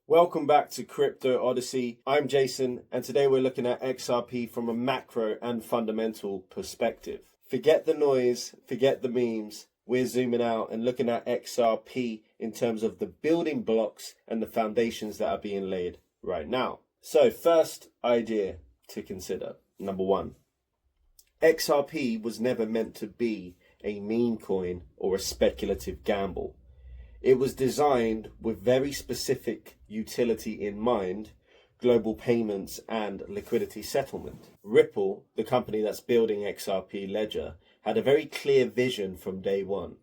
Welcome back to Crypto Odyssey. I'm Jason, and today we're looking at XRP from a macro and fundamental perspective. Forget the noise, forget the memes. We're zooming out and looking at XRP in terms of the building blocks and the foundations that are being laid right now. So, first idea to consider. Number one, XRP was never meant to be a meme coin or a speculative gamble. It was designed with very specific utility in mind: global payments and liquidity settlement. Ripple, the company that's building XRP Ledger, had a very clear vision from day one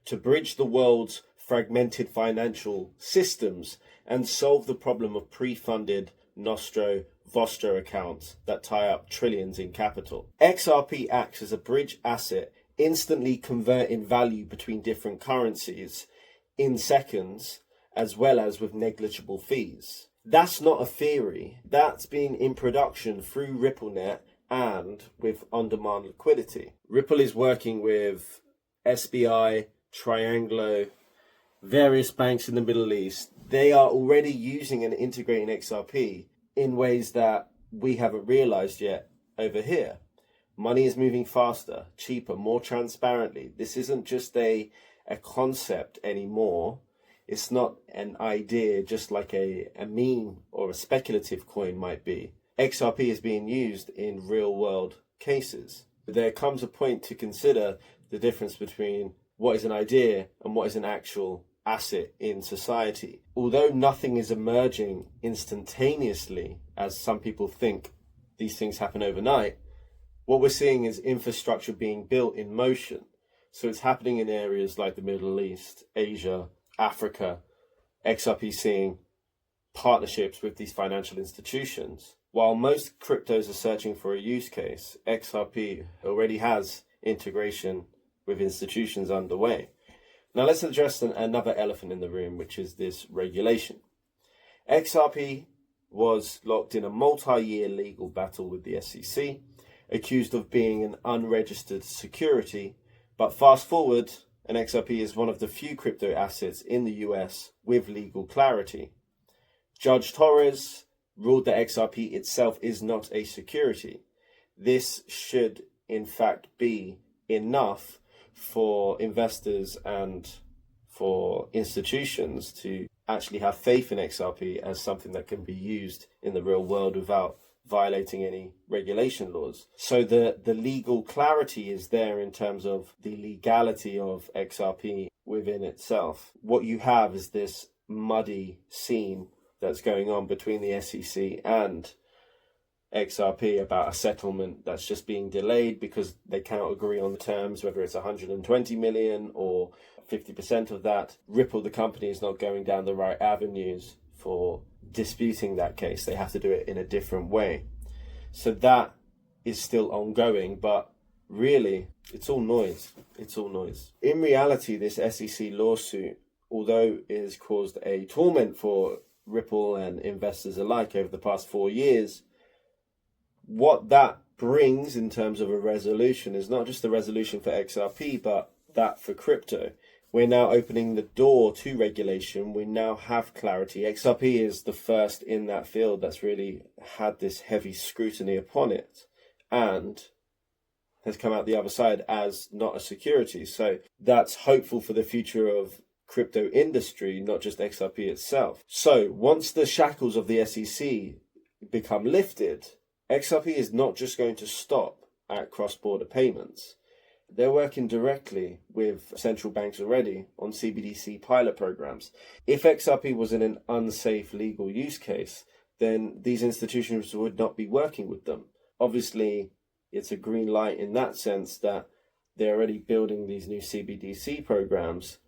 to bridge the world's fragmented financial systems and solve the problem of pre-funded Nostro Vostro accounts that tie up trillions in capital. XRP acts as a bridge asset, instantly converting value between different currencies in seconds, as well as with negligible fees. That's not a theory. That's been in production through RippleNet and with on-demand liquidity. Ripple is working with SBI, Trianglo, various banks in the Middle East. They are already using and integrating XRP in ways that we haven't realized yet over here. Money is moving faster, cheaper, more transparently. This isn't just a concept anymore. It's not an idea just like a meme or a speculative coin might be. XRP is being used in real world cases. There comes a point to consider the difference between what is an idea and what is an actual asset in society. Although nothing is emerging instantaneously, as some people think these things happen overnight, what we're seeing is infrastructure being built in motion. So it's happening in areas like the Middle East, Asia, Africa. XRP seeing partnerships with these financial institutions. While most cryptos are searching for a use case, XRP already has integration with institutions underway. Now let's address another elephant in the room, which is this regulation. XRP was locked in a multi-year legal battle with the SEC, accused of being an unregistered security. But fast forward, and XRP is one of the few crypto assets in the US with legal clarity. Judge Torres ruled that XRP itself is not a security. This should, in fact, be enough for investors and for institutions to actually have faith in XRP as something that can be used in the real world without violating any regulation laws. So the legal clarity is there in terms of the legality of XRP within itself. What you have is this muddy scene that's going on between the SEC and XRP about a settlement that's just being delayed because they cannot agree on the terms, whether it's 120 million or 50% of that. Ripple, the company, is not going down the right avenues for disputing that case. They have to do it in a different way. So that is still ongoing, but really it's all noise. It's all noise. In reality, this SEC lawsuit, although it has caused a torment for Ripple and investors alike over the past 4 years, what that brings in terms of a resolution is not just a resolution for XRP, but that for crypto. We're now opening the door to regulation. We now have clarity. XRP is the first in that field that's really had this heavy scrutiny upon it and has come out the other side as not a security. So that's hopeful for the future of crypto industry, not just XRP itself. So once the shackles of the SEC become lifted, XRP is not just going to stop at cross-border payments. They're working directly with central banks already on CBDC pilot programs. If XRP was in an unsafe legal use case, then these institutions would not be working with them. Obviously, it's a green light in that sense that they're already building these new CBDC programs.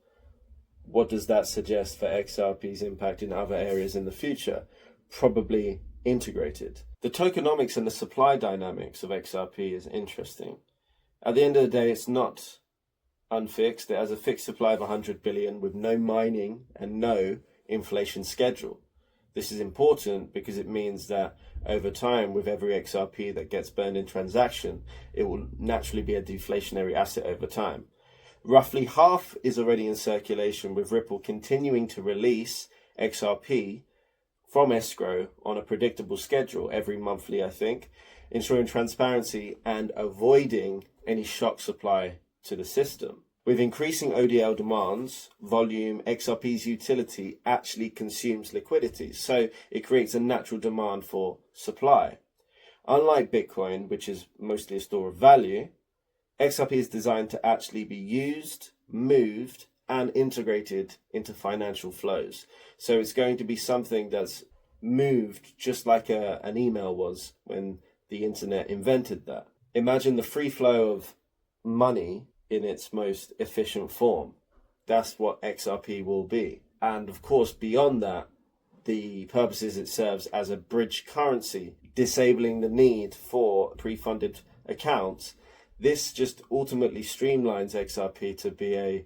What does that suggest for XRP's impact in other areas in the future? Probably integrated. The tokenomics and the supply dynamics of XRP is interesting. At the end of the day, it's not unfixed. It has a fixed supply of 100 billion with no mining and no inflation schedule. This is important because it means that over time, with every XRP that gets burned in transaction, it will naturally be a deflationary asset over time. Roughly half is already in circulation, with Ripple continuing to release XRP from escrow on a predictable schedule every monthly, I think, ensuring transparency and avoiding any shock supply to the system. With increasing ODL demands, volume, XRP's utility actually consumes liquidity, so it creates a natural demand for supply. Unlike Bitcoin, which is mostly a store of value, XRP is designed to actually be used, moved, and integrated into financial flows. So it's going to be something that's moved just like an email was when the internet invented that. Imagine the free flow of money in its most efficient form. That's what XRP will be. And of course, beyond that, the purposes it serves as a bridge currency, disabling the need for pre-funded accounts. This just ultimately streamlines XRP to be a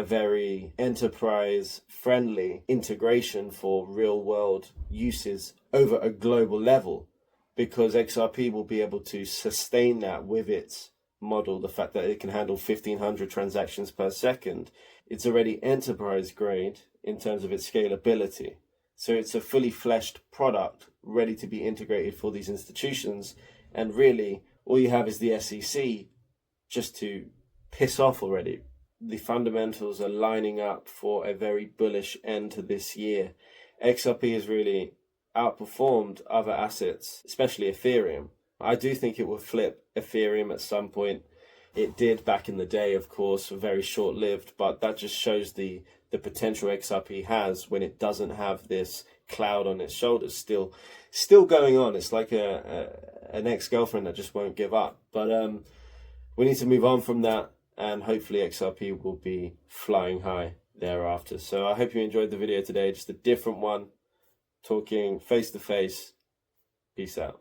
very enterprise-friendly integration for real-world uses over a global level, because XRP will be able to sustain that with its model, the fact that it can handle 1,500 transactions per second. It's already enterprise grade in terms of its scalability. So it's a fully fleshed product ready to be integrated for these institutions. And really, all you have is the SEC just to piss off already. The fundamentals are lining up for a very bullish end to this year. XRP has really outperformed other assets, especially Ethereum. I do think it will flip Ethereum at some point. It did back in the day, of course, very short-lived, but that just shows the potential XRP has when it doesn't have this cloud on its shoulders still going on. It's like an ex-girlfriend that just won't give up. But we need to move on from that, and hopefully XRP will be flying high thereafter. So I hope you enjoyed the video today, just a different one, talking face to face. Peace out.